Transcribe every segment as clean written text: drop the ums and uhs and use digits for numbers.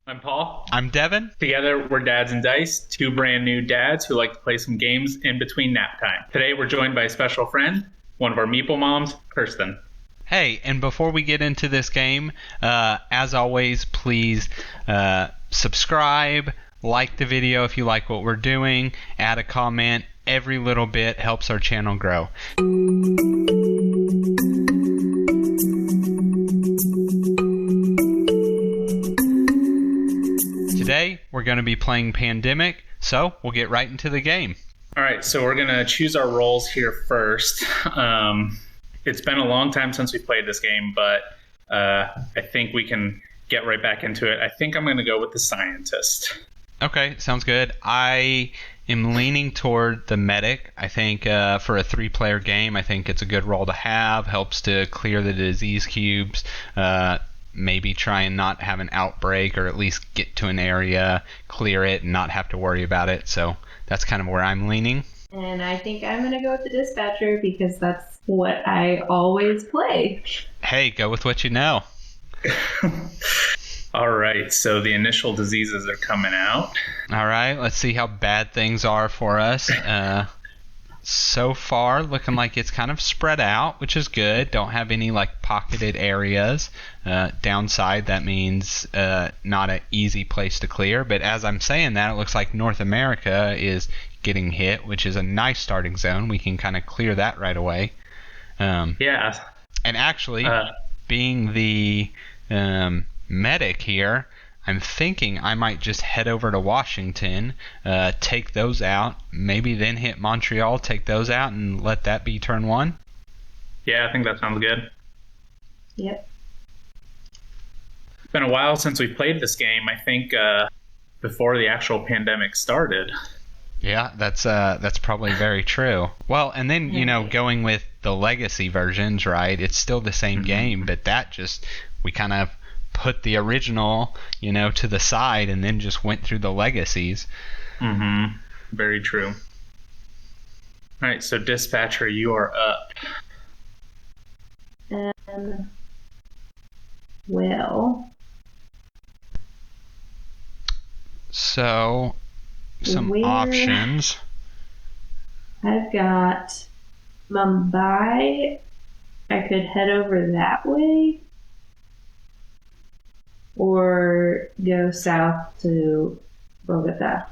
I'm Paul. I'm Devin. Together, we're Dads and Dice, two brand new dads who like to play some games in between nap time. Today, we're joined by a special friend, one of our Meeple moms, Kirsten. Hey, and before we get into this game, as always, please subscribe, like the video if you like what we're doing, add a comment. Every little bit helps our channel grow. Today, we're going to be playing Pandemic, so we'll get right into the game. All right, so we're going to choose our roles here first. It's been a long time since we played this game, but I think we can get right back into it. I think I'm going to go with the scientist. Okay, sounds good. I am leaning toward the medic. I think for a 3-player game, I think it's a good role to have. Helps to clear the disease cubes. Maybe try and not have an outbreak, or at least get to an area, clear it, and not have to worry about it. So that's kind of where I'm leaning. And I think I'm going to go with the dispatcher because that's what I always play. Hey, go with what you know. All right, so the initial diseases are coming out. All right, let's see how bad things are for us. So far, looking like it's kind of spread out, which is good. Don't have any pocketed areas. Downside, that means not an easy place to clear. But as I'm saying that, it looks like North America is getting hit, which is a nice starting zone. We can kind of clear that right away. Yeah. And actually, being the medic here, I'm thinking I might just head over to Washington, take those out, maybe then hit Montreal, take those out, and let that be turn one. Yeah, I think that sounds good. Yep. It's been a while since we played this game. I think before the actual pandemic started. Yeah, that's probably very true. Well, and then, going with the legacy versions, right? It's still the same game, but we kind of put the original, to the side and then just went through the legacies. Mm-hmm. Very true. All right, so Dispatcher, you are up. Well. So, some options. I've got Mumbai. I could head over that way. Or go south to Bogota.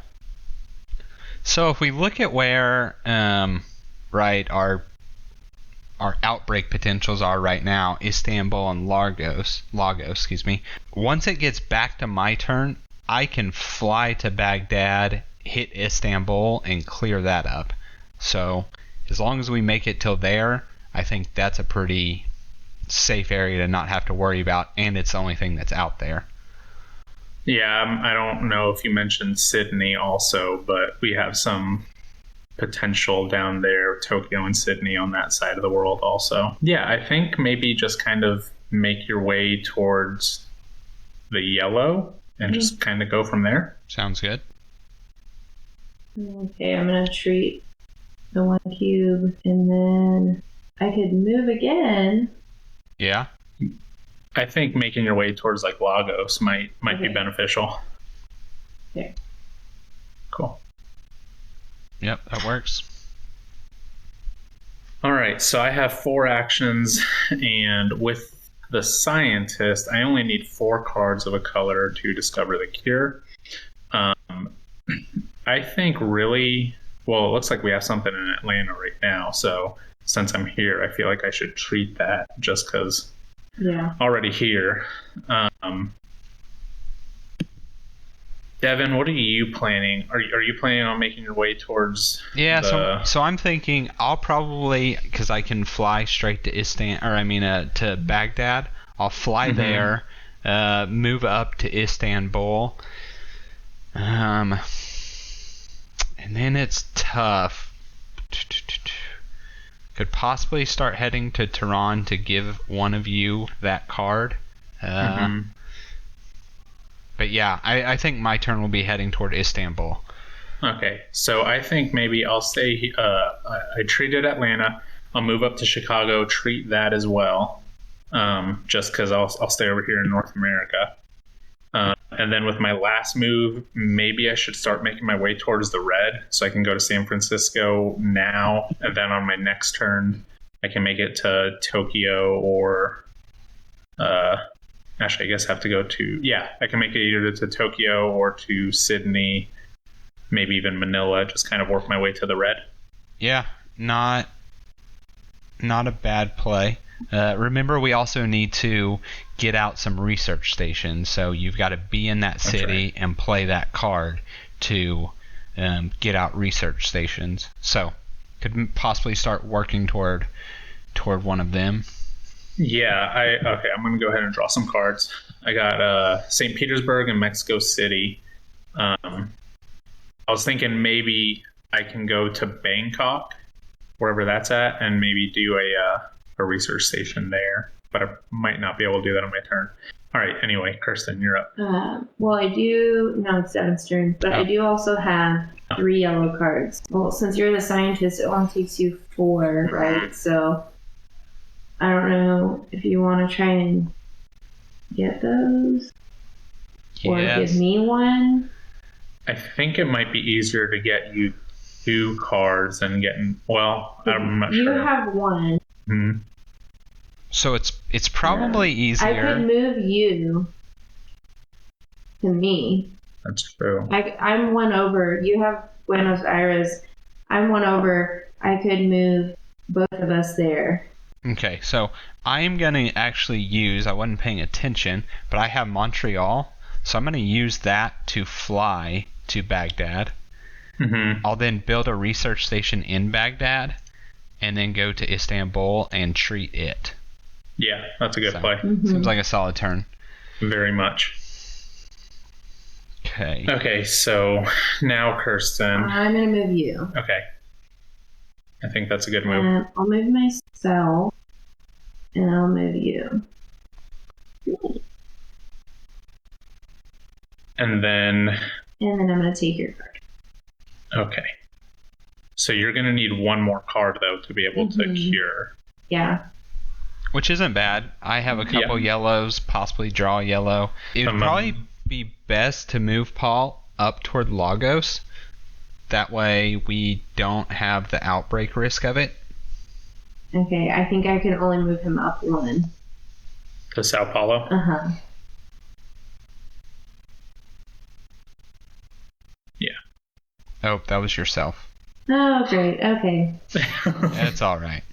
So if we look at where our outbreak potentials are right now, Istanbul and Lagos, once it gets back to my turn, I can fly to Baghdad, hit Istanbul, and clear that up. So as long as we make it till there, I think that's a pretty safe area to not have to worry about, and it's the only thing that's out there. Yeah, I don't know if you mentioned Sydney also, but we have some potential down there, Tokyo and Sydney on that side of the world also. Yeah, I think maybe just kind of make your way towards the yellow and just kind of go from there. Sounds good. Okay, I'm going to treat the 1 cube, and then I could move again. Yeah. I think making your way towards Lagos might be beneficial. Okay. Cool. Yep, that works. All right, so I have 4 actions, and with the scientist, I only need 4 cards of a color to discover the cure. I think really, well, it looks like we have something in Atlanta right now, so since I'm here, I feel like I should treat that just because already here. Devin, what are you planning? Are you planning on making your way towards so I'm thinking I'll probably, because I can fly straight to to Baghdad, I'll fly there, move up to Istanbul, and then it's tough. Could possibly start heading to Tehran to give one of you that card. But yeah, I think my turn will be heading toward Istanbul. Okay, so I think maybe I'll stay. I treated Atlanta. I'll move up to Chicago, treat that as well, just because I'll stay over here in North America. And And then with my last move, maybe I should start making my way towards the red so I can go to San Francisco now. And then on my next turn, I can make it to Tokyo or actually, I guess I have to go to, I can make it either to Tokyo or to Sydney, maybe even Manila, just kind of work my way to the red. Yeah, not a bad play. Remember, we also need to get out some research stations, so you've got to be in that city and play that card to get out research stations. So, could possibly start working toward one of them. Yeah, I'm going to go ahead and draw some cards. I got St. Petersburg and Mexico City. I was thinking maybe I can go to Bangkok, wherever that's at, and maybe do a research station there. But I might not be able to do that on my turn. All right, anyway, Kirsten, you're up. Well, I do, now it's Devin's turn, but I do also have 3 yellow cards. Well, since you're the scientist, it only takes you 4, right? So I don't know if you want to try and get those or give me one. I think it might be easier to get you 2 cards than getting, I'm not sure. You have 1. Mm-hmm. So it's probably easier. I could move you to me. That's true. I'm 1 over. You have Buenos Aires. I'm 1 over. I could move both of us there. Okay, so I'm going to actually use, I wasn't paying attention, but I have Montreal, so I'm going to use that to fly to Baghdad. Mm-hmm. I'll then build a research station in Baghdad, and then go to Istanbul and treat it. Yeah, that's a good play. Mm-hmm. Seems like a solid turn. Very much. Okay. Okay, so now Kirsten. I'm going to move you. Okay. I think that's a good move. I'll move myself, and I'll move you. And then I'm going to take your card. Okay. So you're going to need 1 more card, though, to be able to cure. Yeah. Which isn't bad. I have a couple yellows, possibly draw a yellow. It would probably be best to move Paul up toward Lagos. That way we don't have the outbreak risk of it. Okay, I think I can only move him up 1. To Sao Paulo? Uh-huh. Yeah. Oh, that was yourself. Oh, great. Okay. That's all right.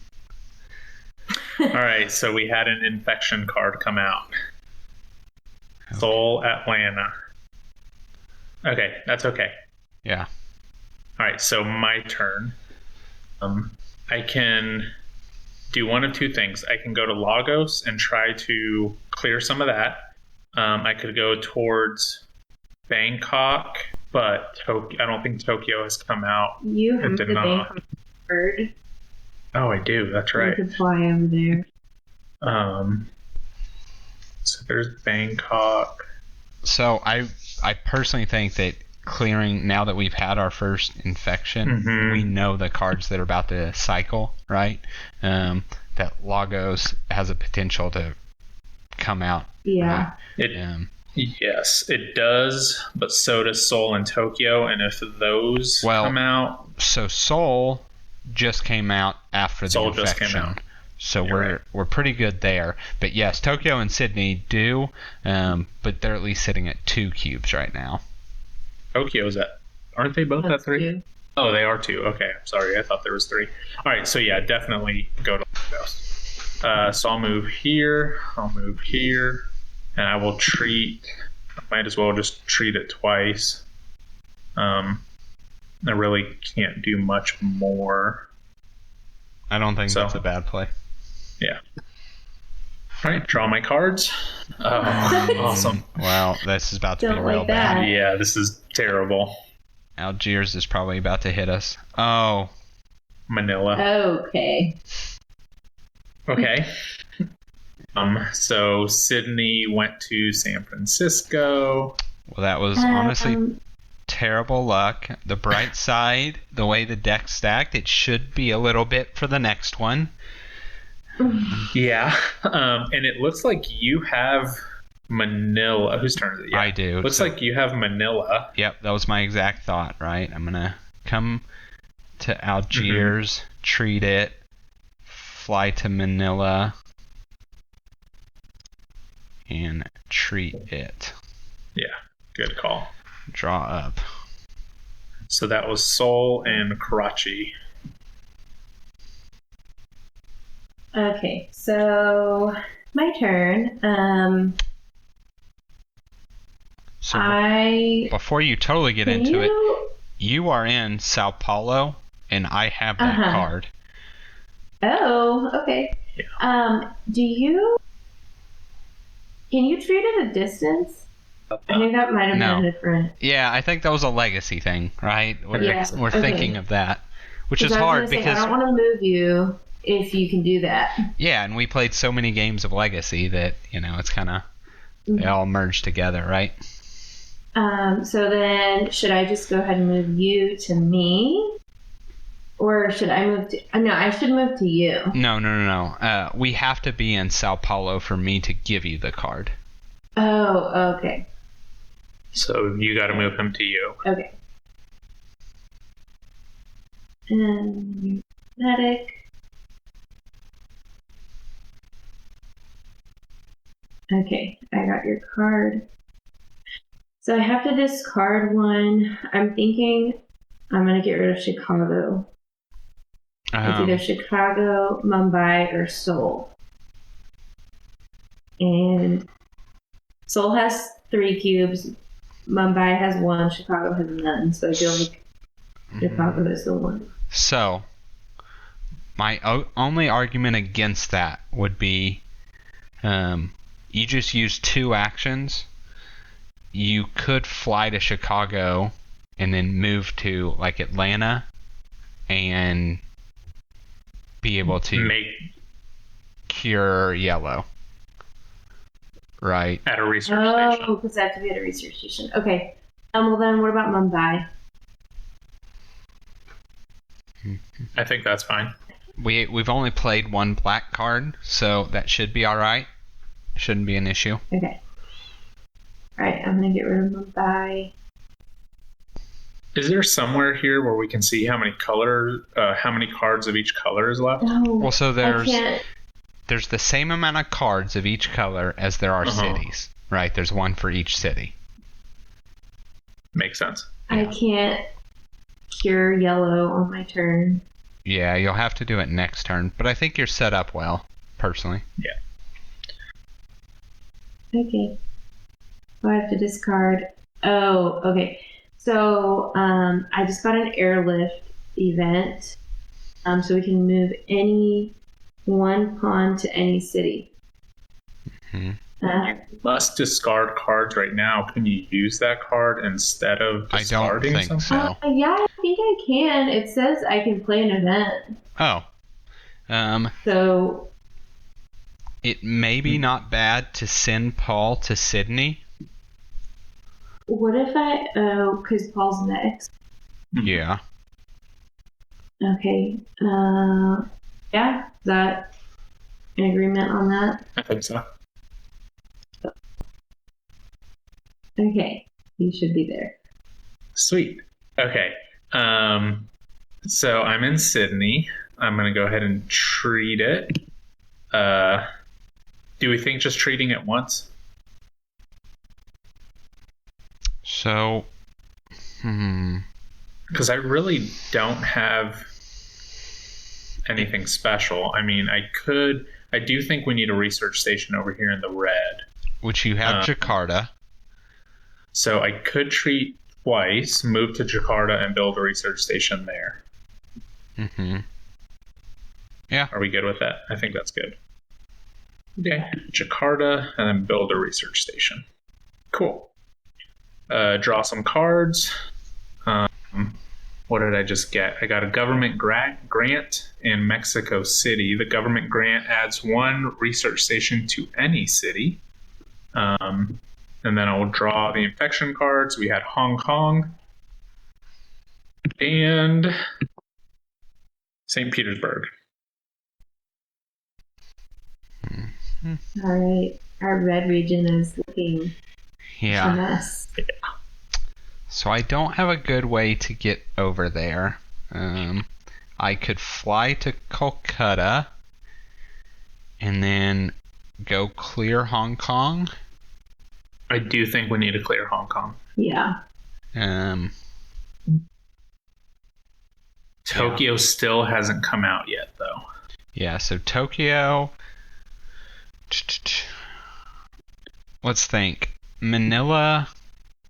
All right, so we had an infection card come out. Okay. Seoul, Atlanta. Okay, that's okay. Yeah. All right, so my turn. I can do one of 2 things. I can go to Lagos and try to clear some of that. I could go towards Bangkok, but I don't think Tokyo has come out. You have the Bangkok bird. Oh, I do. That's right. You could fly over there. So there's Bangkok. So I personally think that clearing, now that we've had our first infection, we know the cards that are about to cycle, right? That Lagos has a potential to come out. Yeah. Right? Yes, it does, but so does Seoul and Tokyo, and if those come out... So Seoul just came out after the infection. Just came out. So we're pretty good there. But yes, Tokyo and Sydney do, but they're at least sitting at 2 cubes right now. Tokyo's at... Aren't they both at 3? 2. Oh, they are 2. Okay, I'm sorry. I thought there was 3. All right, so yeah, definitely go to Lagos. So I'll move here. I'll move here. And I will treat... I might as well just treat it twice. I really can't do much more. I don't think that's a bad play. Yeah. All right, draw my cards. Awesome. Wow, this is about to be Don't real like bad. that. Yeah, this is terrible. Algiers is probably about to hit us. Oh. Manila. Okay. Okay. So Sydney went to San Francisco. Well, that was honestly terrible luck. The bright side, the way the deck's stacked, it should be a little bit for the next one. Yeah. And it looks like you have Manila. Whose turn is it? Yeah. I do. Looks like you have Manila. Yep, that was my exact thought, right? I'm going to come to Algiers, treat it, fly to Manila, and treat it. Yeah, good call. Draw up. So that was Seoul and Karachi. Okay, so my turn. So before you totally get into it, it. you are in Sao Paulo, and I have that card. Oh, okay. Yeah. Can you treat at a distance? I think that might have been different. Yeah, I think that was a legacy thing, right? We're thinking of that, which is hard because I don't want to move you if you can do that. Yeah, and we played so many games of Legacy that, it's kind of, they all merged together, right? So then, should I just go ahead and move you to me? Or should I move to... No, I should move to you. No. We have to be in Sao Paulo for me to give you the card. Oh, okay. So you got to move him to you. Okay. And Enigmatic. Okay, I got your card. So I have to discard one. I'm thinking I'm going to get rid of Chicago. It's either Chicago, Mumbai, or Seoul. And Seoul has 3 cubes. Mumbai has 1. Chicago has none. So I feel like Chicago is the one. So, my only argument against that would be you just used 2 actions. You could fly to Chicago and then move to like Atlanta and be able to cure yellow. Right. At a research station. Oh, because I have to be at a research station. Okay. Well then, what about Mumbai? I think that's fine. We've only played 1 black card, so that should be all right. Shouldn't be an issue. Okay. All right, I'm gonna get rid of Mumbai. Is there somewhere here where we can see how many cards of each color is left? No. Well, so there's the same amount of cards of each color as there are cities, right? There's 1 for each city. Makes sense. I can't cure yellow on my turn. Yeah, you'll have to do it next turn, but I think you're set up well, personally. Yeah. Okay. So I have to discard. Oh, okay. So I just got an airlift event, so we can move any 1 pawn to any city. You must discard cards right now. Can you use that card instead of discarding I don't think so. Yeah, I think I can. It says I can play an event. Oh. So it may be not bad to send Paul to Sydney. what if because Paul's next. Yeah. Okay. Yeah, is that an agreement on that? I think so. Okay, you should be there. Sweet. Okay. So I'm in Sydney. I'm going to go ahead and treat it. Do we think just treating it once? So, Because I really don't have anything special. I mean, I do think we need a research station over here in the red. which you have Jakarta. So I could treat twice, move to Jakarta, and build a research station there. Yeah. Are we good with that? I think that's good. Okay. Jakarta, and then build a research station. Cool. Draw some cards. What did I just get? I got a government grant in Mexico City. The government grant adds 1 research station to any city. And then I'll draw the infection cards. We had Hong Kong and St. Petersburg. All right. our red region is looking a Yeah. mess. So I don't have a good way to get over there. I could fly to Kolkata and then go clear Hong Kong. I do think we need to clear Hong Kong. Yeah. Tokyo still hasn't come out yet, though. Yeah, so Tokyo. Let's think. Manila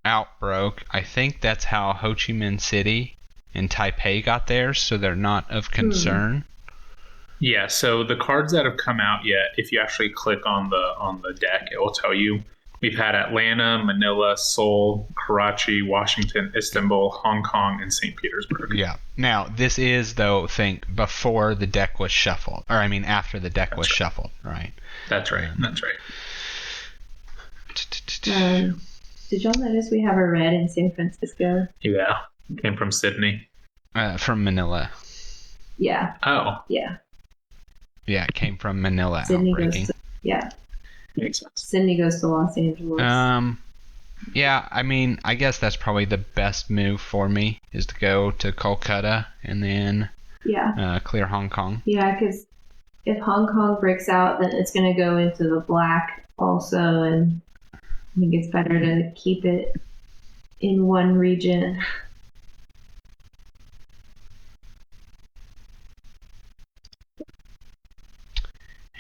outbroke. I think that's how Ho Chi Minh City and Taipei got theirs, so they're not of concern. Yeah, so the cards that have come out yet, if you actually click on the deck, it will tell you we've had Atlanta, Manila, Seoul, Karachi, Washington, Istanbul, Hong Kong, and St. Petersburg. Yeah. Now, this is, though, think before the deck was shuffled. Or, I mean, after the deck was shuffled, right? That's right. That's right. Did y'all notice we have a red in San Francisco? Yeah. Came from Sydney. From Manila. Yeah. Oh. Yeah. Yeah, it came from Manila Sydney outbreaking. goes to, yeah. Makes sense. Sydney goes to Los Angeles. Yeah, I mean, I guess that's probably the best move for me is to go to Kolkata and then clear Hong Kong. Yeah, because if Hong Kong breaks out, then it's going to go into the black also, and I think it's better to keep it in one region.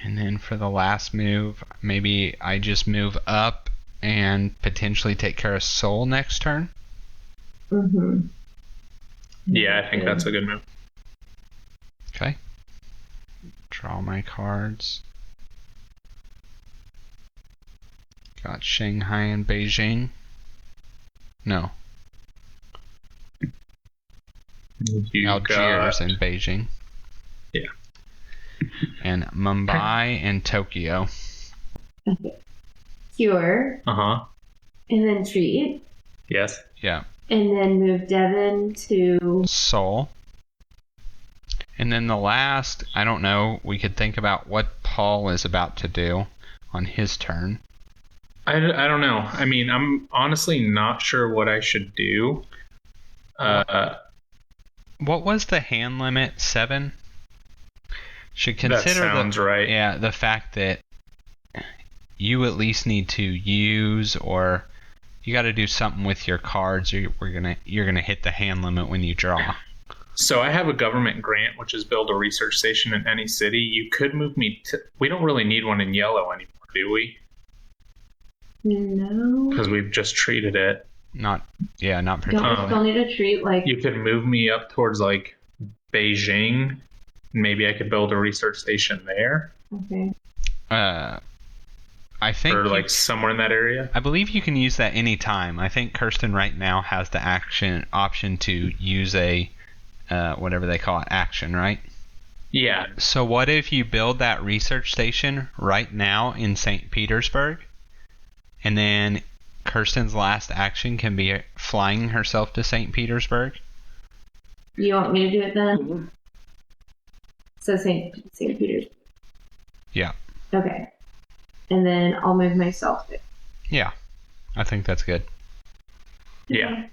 And then for the last move, maybe I just move up and potentially take care of Seoul next turn. Mm-hmm. Yeah, I think that's a good move. Okay. Draw my cards. Got Shanghai and Beijing. No. Algiers and Beijing. Yeah. And Mumbai and Tokyo. Okay. Cure. Uh-huh. And then treat. Yes. Yeah. And then move Devon to Seoul. And then the last, I don't know, we could think about what Paul is about to do on his turn. I don't know. I mean, I'm honestly not sure what I should do. What was the hand limit? 7? Should consider that sounds right. Yeah, the fact that you at least need to use, or you got to do something with your cards, or you're gonna hit the hand limit when you draw. So I have a government grant, which is build a research station in any city. You could move me to... We don't really need one in yellow anymore, do we? No. Because we've just treated it. Not Don't particularly. we still need to treat like You could move me up towards like Beijing. Maybe I could build a research station there. okay. I think Or like somewhere in that area. I believe you can use that any time. I think Kirsten right now has the option to use a whatever they call it, action, right? Yeah. So what if you build that research station right now in St. Petersburg, and then Kirsten's last action can be flying herself to St. Petersburg? You want me to do it then? So St. Peter's. Yeah. Okay. And then I'll move myself there. Yeah. I think that's good. Yeah.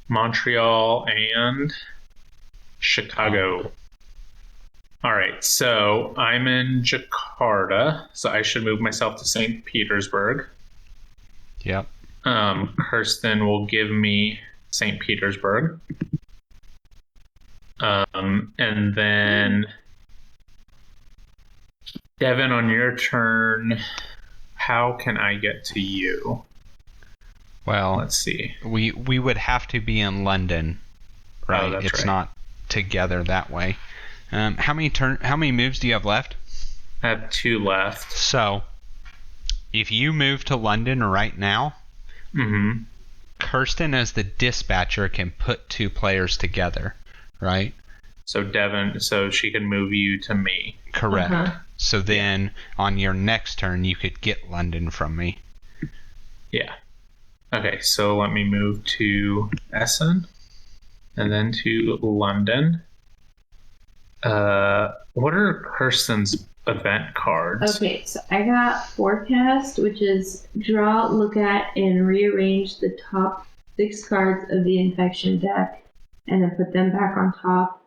Montreal and Chicago. All right, so I'm in Jakarta, so I should move myself to St. Petersburg. Yep. Kirsten will give me St. Petersburg. And then Devin, on your turn, how can I get to you? Well, Let's see. we would have to be in London, right? Oh, that's it's right. not together that way. How many moves do you have left? I have 2 left. So, if you move to London right now, Kirsten as the dispatcher can put 2 players together, right? So Devin, so she can move you to me. Correct. Uh-huh. So then on your next turn, you could get London from me. Yeah. Okay, so let me move to Essen and then to London. What are Kirsten's event cards? Okay, so I got forecast, which is draw, look at, and rearrange the top 6 cards of the infection deck, and then put them back on top.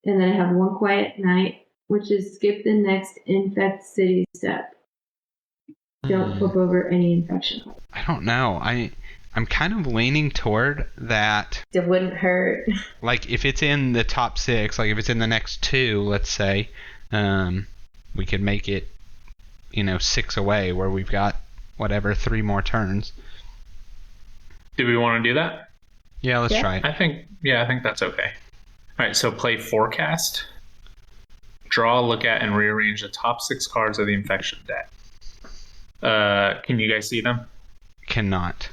And then I have one quiet night, which is skip the next infect city step. Don't flip over any infection cards. I don't know. I'm kind of leaning toward that. It wouldn't hurt. Like if it's in the top 6, like if it's in the next 2, let's say, we could make it, 6 away where we've got whatever 3 more turns. Do we want to do that? Yeah, let's try it. I think that's okay. All right, so play forecast. Draw, look at, and rearrange the top 6 cards of the infection deck. Can you guys see them? Cannot.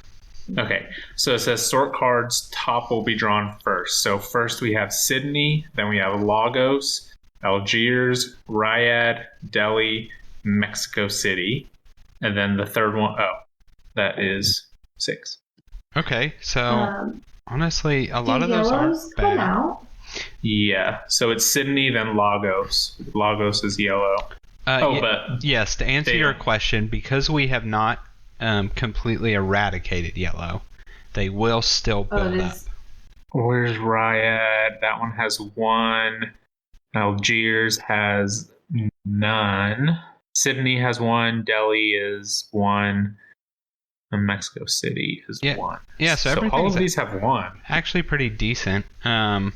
Okay, so it says sort cards, top will be drawn first. So first we have Sydney, then we have Lagos, Algiers, Riyadh, Delhi, Mexico City, and then the third one, that is 6. Okay, so honestly, a lot of those aren't come bad. out? Yeah, so it's Sydney, then Lagos. Lagos is yellow. But yes, to answer your question, because we have not completely eradicated yellow, they will still build up. Where's Riyadh? That one has 1. Algiers has none. Sydney has 1. Delhi is 1. And Mexico City is 1. Yeah, so all of these have 1. Actually pretty decent. Do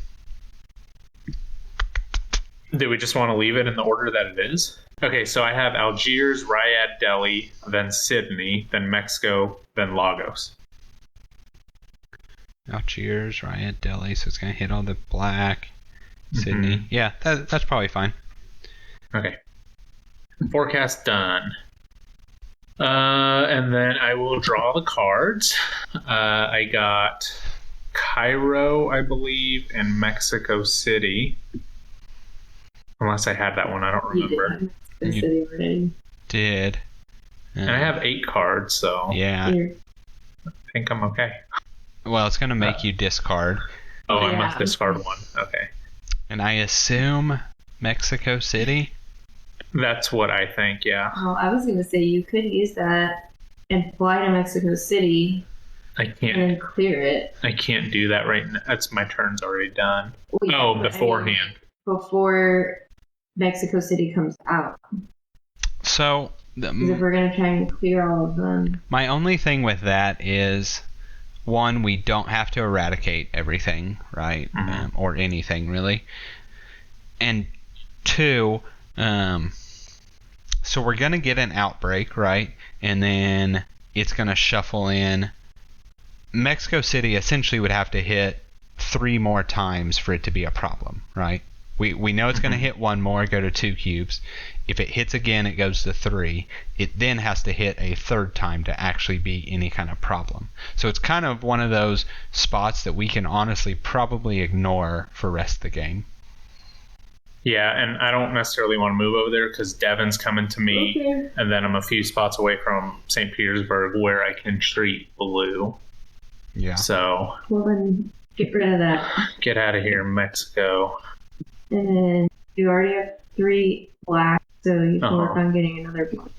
we just want to leave it in the order that it is? Okay, so I have Algiers, Riyadh, Delhi, then Sydney, then Mexico, then Lagos. Algiers, Riyadh, Delhi, so it's going to hit all the black. Sydney. Yeah, that's probably fine. Okay. Forecast done. And then I will draw the cards. I got Cairo, I believe, and Mexico City. Unless I had that one, I don't remember. You did. And I have 8 cards, so yeah, I think I'm okay. Well, it's going to make you discard. Oh, I must discard 1. Okay. And I assume Mexico City? That's what I think, yeah. Oh, I was going to say you could use that and fly to Mexico City. I can't. And then clear it. I can't do that right now. That's my turn's already done. Well, yeah, beforehand. Before Mexico City comes out. So, if we're going to try and clear all of them. My only thing with that is, 1, we don't have to eradicate everything, right? Or anything, really. And 2, so we're going to get an outbreak, right? And then it's going to shuffle in. Mexico City essentially would have to hit 3 more times for it to be a problem, right? We know it's going to hit 1 more, go to 2 cubes. If it hits again, it goes to 3. It then has to hit a 3rd time to actually be any kind of problem. So it's kind of one of those spots that we can honestly probably ignore for the rest of the game. Yeah, and I don't necessarily want to move over there because Devon's coming to me, and then I'm a few spots away from St. Petersburg where I can treat blue. Yeah. So. Well, then get rid of that. Get out of here, Mexico. And then you already have 3 black, so you can work on getting another black.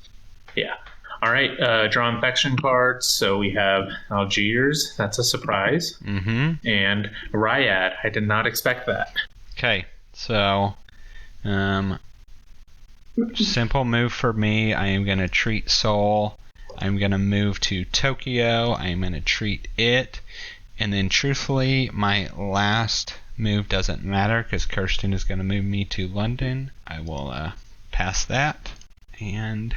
Yeah. All right. Draw infection cards. So we have Algiers. That's a surprise. And Riyadh. I did not expect that. Okay. So, simple move for me. I am going to treat Seoul. I'm going to move to Tokyo. I am going to treat it. And then, truthfully, my last move doesn't matter because Kirsten is going to move me to London. I will pass that and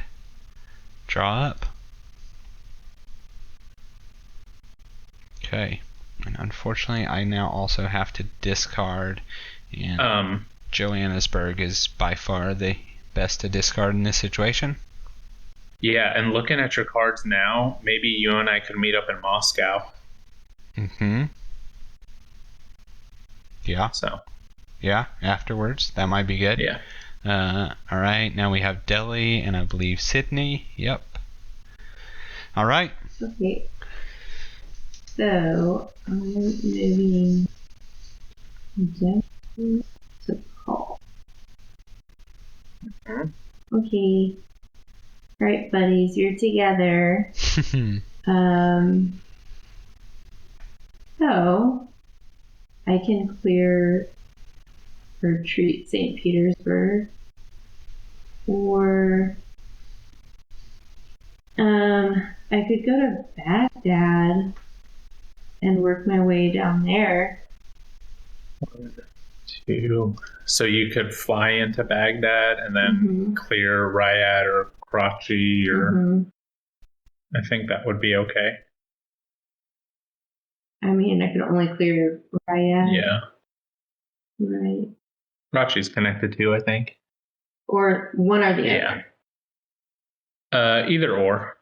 draw up. Okay. And unfortunately, I now also have to discard. And Johannesburg is by far the best to discard in this situation. Yeah, and looking at your cards now, maybe you and I could meet up in Moscow. Yeah. So. Yeah, afterwards. That might be good. Yeah. All right, now we have Delhi and I believe Sydney. Yep. All right. Okay. So, I'm moving to call. Okay. All right, buddies, you're together. So I can clear or treat St. Petersburg, or I could go to Baghdad and work my way down there. 1, 2. So you could fly into Baghdad and then clear Riyadh or Karachi, or I think that would be okay. I mean, I could only clear Riyadh. Yeah. Right. Karachi's connected too, I think. Or one or the other. Either or.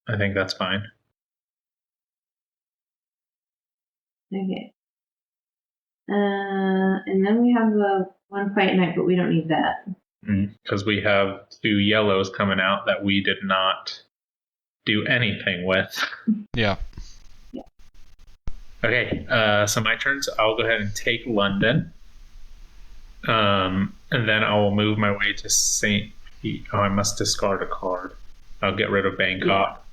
I think that's fine. Okay. And then we have the one fight night, but we don't need that. Because we have 2 yellows coming out that we did not do anything with. Yeah. Okay, so my turn. So I'll go ahead and take London. And then I will move my way to St. Pete. Oh, I must discard a card. I'll get rid of Bangkok.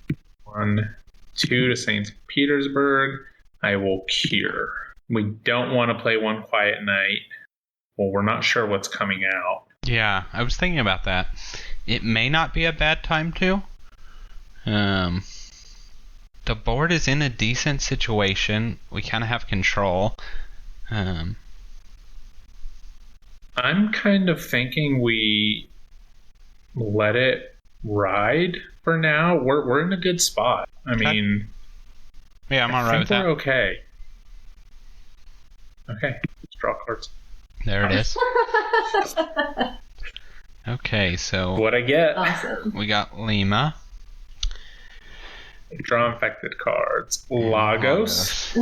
1, 2 to St. Petersburg. I will cure. We don't want to play One Quiet Night. Well, we're not sure what's coming out. Yeah, I was thinking about that. It may not be a bad time to. The board is in a decent situation. We kind of have control. I'm kind of thinking we let it ride for now. We're in a good spot. I mean, yeah, I'm alright with that. We're okay. Okay, let's draw cards. There it is. Okay, so What I get? Awesome. we got Lima. Draw infected cards. Lagos.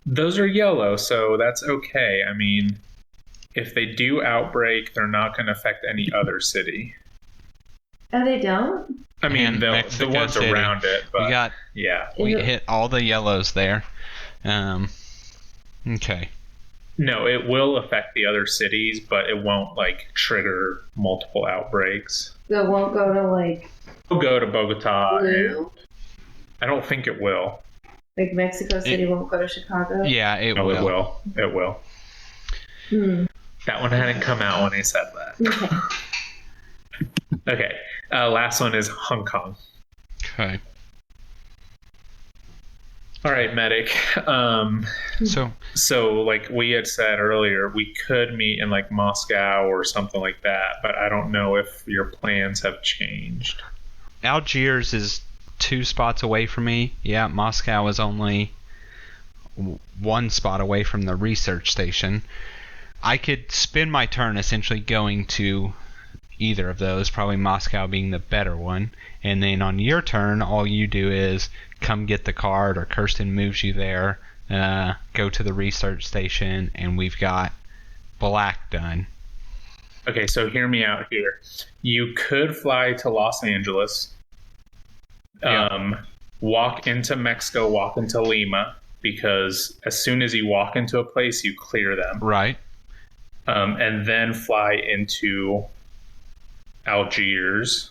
Those are yellow, so that's okay. I mean, if they do outbreak, they're not going to affect any other city. Oh, they don't? I mean, the ones City. around it. But, we hit all the yellows there. Okay. No, it will affect the other cities, but it won't trigger multiple outbreaks. So it won't go to We'll go to Bogota. Blue? I don't think it will. Mexico City won't go to Chicago? Yeah, it will. It will. It will. That one hadn't come out when I said that. Okay. Last one is Hong Kong. Okay. All right, Medic. So like we had said earlier, we could meet in Moscow or something like that, but I don't know if your plans have changed. Algiers is 2 spots away from me. Yeah, Moscow is only 1 spot away from the research station. I could spend my turn essentially going to either of those, probably Moscow being the better one. And then on your turn, all you do is come get the card, or Kirsten moves you there, go to the research station, and we've got black done. Okay, so hear me out here. You could fly to Los Angeles, walk into Mexico, walk into Lima, because as soon as you walk into a place, you clear them. Right. And then fly into Algiers.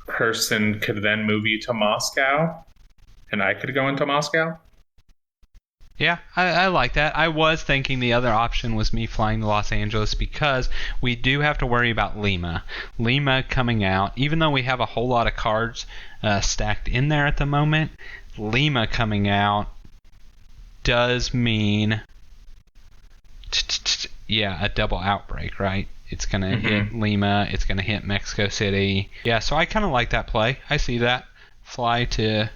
Kirsten could then move you to Moscow, and I could go into Moscow. Yeah, I like that. I was thinking the other option was me flying to Los Angeles, because we do have to worry about Lima. Lima coming out, even though we have a whole lot of cards stacked in there at the moment, Lima coming out does mean, a double outbreak, right? It's going to hit Lima, it's going to hit Mexico City. Yeah, so I kind of like that play. I see that. Fly to...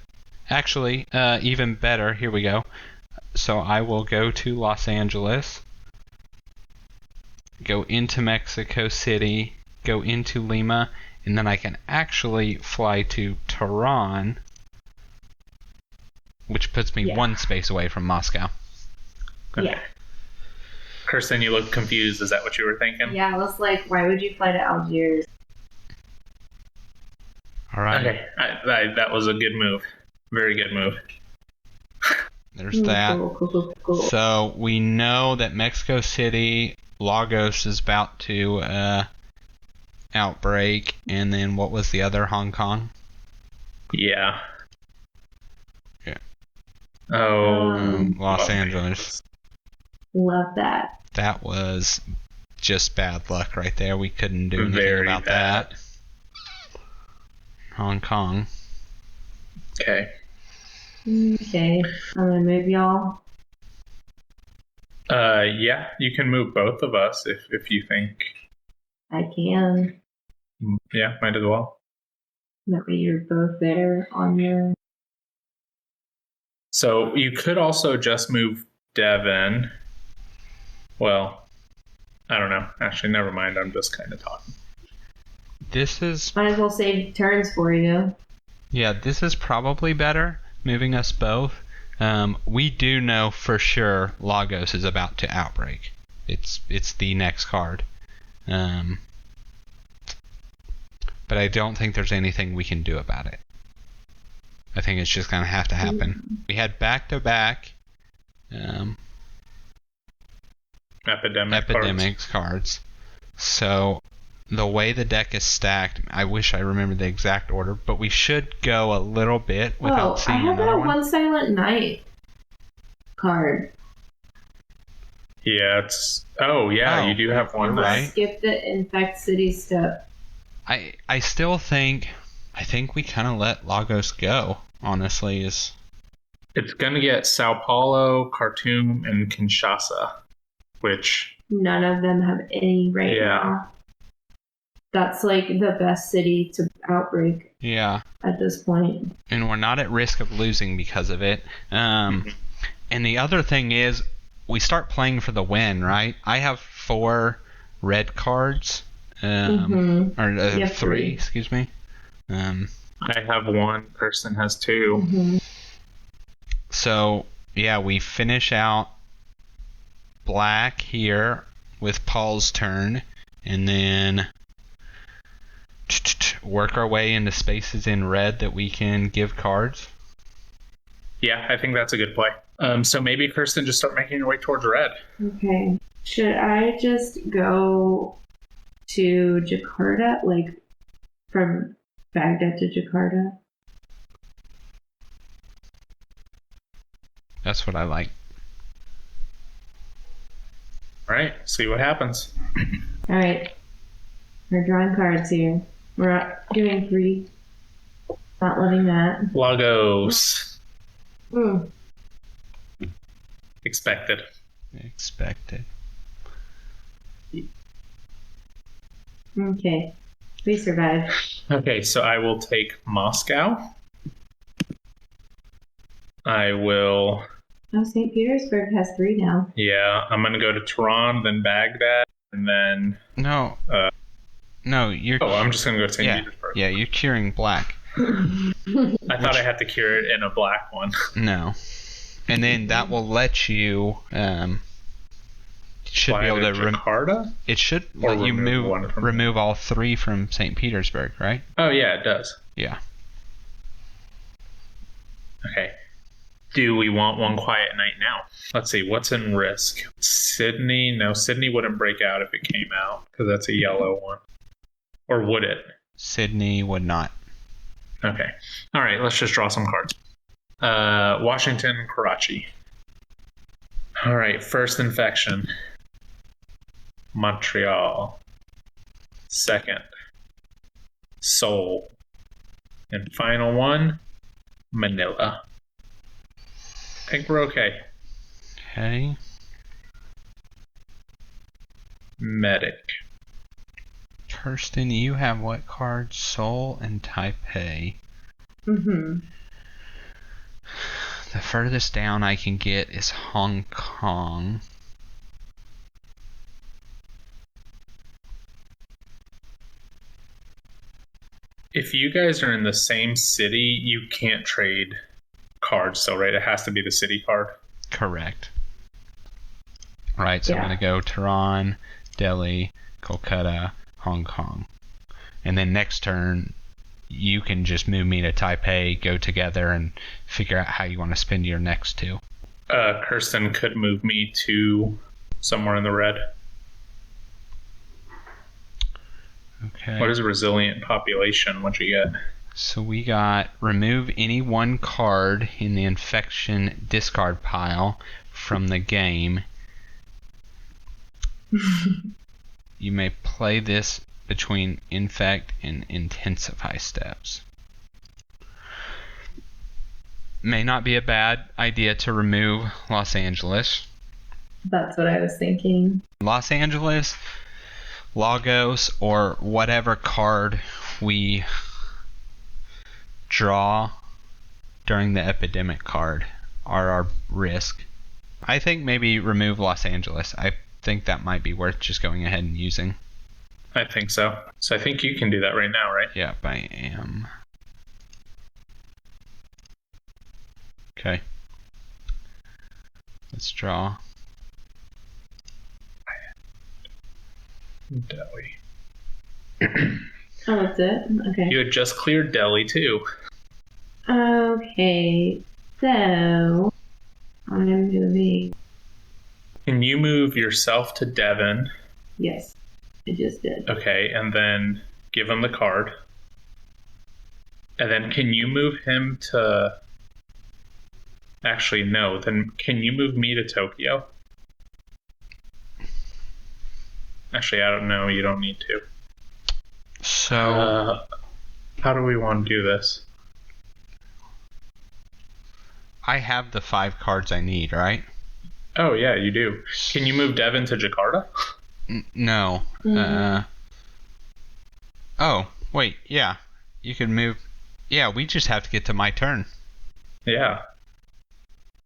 Actually, even better, here we go. So I will go to Los Angeles, go into Mexico City, go into Lima, and then I can actually fly to Tehran, which puts me 1 space away from Moscow. Okay. Yeah. Kirsten, you look confused. Is that what you were thinking? Yeah, I was like, why would you fly to Algiers? All right. Okay, that was a good move. Very good move. There's that. Cool. So we know that Mexico City Lagos is about to outbreak, and then what was the other? Hong Kong? Yeah. Yeah. Los Angeles. Love that. That was just bad luck right there. We couldn't do anything Very about bad. that. Hong Kong. Okay. Okay. I'm gonna move y'all. Yeah, you can move both of us if you think. I can. Yeah, might as well. That way you're both there on your. So you could also just move Devin. Well, I don't know. Actually, never mind. I'm just kind of talking. This is... Might as well save turns for you. Yeah, this is probably better, moving us both. We do know for sure Lagos is about to outbreak. It's the next card. But I don't think there's anything we can do about it. I think it's just going to have to happen. We had back-to-back epidemics cards. So the way the deck is stacked, I wish I remembered the exact order, but we should go a little bit without seeing I have another that one. One Silent Night card. Yeah, it's... Oh, yeah, you do have one. Right. Skip the Infect City step. I still think... I think we kind of let Lagos go, honestly. It's going to get Sao Paulo, Khartoum, and Kinshasa, which... None of them have any right now. That's like the best city to outbreak. Yeah. At this point. And we're not at risk of losing because of it. And the other thing is, we start playing for the win, right? I have 4 red cards. Or 3, excuse me. I have 1. Person has 2. So, yeah, we finish out black here with Paul's turn, and then work our way into spaces in red that we can give cards. Yeah, I think that's a good play. So maybe Kirsten just start making your way towards red. Okay. Should I just go to Jakarta, like from Baghdad to Jakarta? That's what I like. All right, see what happens. All right. We're drawing cards here. We're not doing 3. Not loving that. Lagos. Expected. Okay. We survived. Okay, so I will take Moscow. I will... Oh, St. Petersburg has 3 now. Yeah, I'm going to go to Tehran, then Baghdad, and then... No, you're... Oh, I'm just going to go to St. Petersburg. Yeah, you're curing black. I thought I had to cure it in a black one. No. And then that will let you... should be able to... Jakarta? It should let you remove all 3 from St. Petersburg, right? Oh, yeah, it does. Yeah. Okay. Do we want One Quiet Night now? Let's see, what's in risk? Sydney? No, Sydney wouldn't break out if it came out, because that's a yellow one. Or would it? Sydney would not. Okay. All right, let's just draw some cards. Washington, Karachi. All right, first infection. Montreal. Second. Seoul. And final one, Manila. I think we're okay. Okay. Medic. Kirsten, you have what cards? Seoul and Taipei. The furthest down I can get is Hong Kong. If you guys are in the same city, you can't trade cards still, right? It has to be the city card. Correct. Right, so I'm going to go Tehran, Delhi, Kolkata, Hong Kong. And then next turn, you can just move me to Taipei, go together, and figure out how you want to spend your next 2. Kirsten could move me to somewhere in the red. Okay. What is resilient population? What'd you get? So we got remove any one card in the infection discard pile from the game. You may play this between infect and intensify steps. May not be a bad idea to remove Los Angeles. That's what I was thinking. Los Angeles, Lagos, or whatever card we draw during the epidemic card are our risk. I think maybe remove Los Angeles. I think that might be worth just going ahead and using. I think so. So I think you can do that right now, right? Yep, I am. Okay. Let's draw. Delhi. Oh, that's it? Okay. You had just cleared Delhi, too. Okay, so I'm moving. Can you move yourself to Devon? Yes, I just did. Okay, and then give him the card. And then can you move him to... Actually, no. Then can you move me to Tokyo? Actually, I don't know. You don't need to. So, how do we want to do this? I have the 5 cards I need, right? Oh, yeah, you do. Can you move Devon to Jakarta? No. Oh, wait, yeah. You can move... Yeah, we just have to get to my turn. Yeah.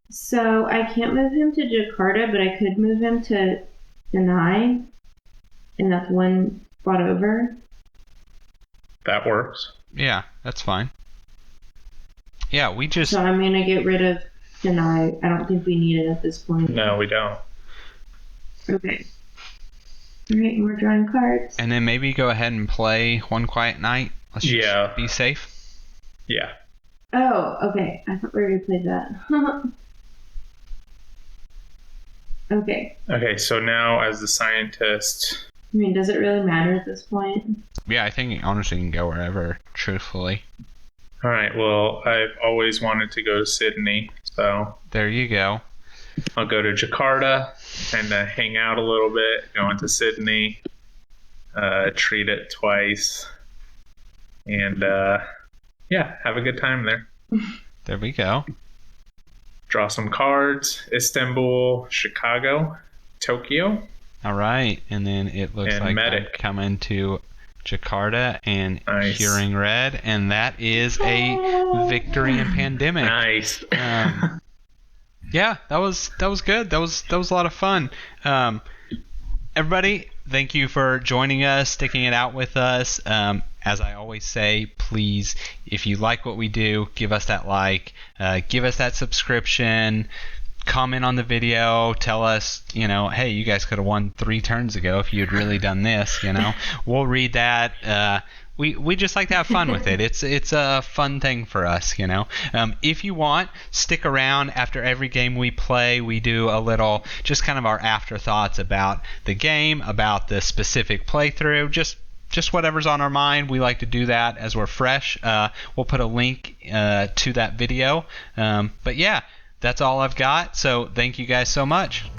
So I can't move him to Jakarta, but I could move him to Chennai, and that's one spot over. That works. Yeah, that's fine. Yeah, we just... So I'm going to get rid of Chennai. I don't think we need it at this point. No, we don't. Okay. Alright, we're drawing cards. And then maybe go ahead and play One Quiet Night. Let's just be safe. Yeah. Oh, okay. I thought we already played that. Okay. Okay, so now as the scientist... I mean, does it really matter at this point? Yeah, I think honestly you can go wherever, truthfully. All right, well, I've always wanted to go to Sydney, so... There you go. I'll go to Jakarta and hang out a little bit, go into Sydney, treat it twice, and yeah, have a good time there. There we go. Draw some cards. Istanbul, Chicago, Tokyo. All right, and then it looks like I'm coming to Jakarta and Hearing Red, and that is a victory in Pandemic. Nice. Yeah, that was good. That was a lot of fun. Everybody, thank you for joining us, sticking it out with us. As I always say, please, if you like what we do, give us that like, give us that subscription, comment on the video, tell us, hey, you guys could have won 3 turns ago if you had really done this, We'll read that. We just like to have fun with it. It's a fun thing for us, If you want, stick around. After every game we play, we do a little, just kind of our afterthoughts about the game, about the specific playthrough, just whatever's on our mind. We like to do that as we're fresh. We'll put a link to that video. But yeah, that's all I've got. So thank you guys so much.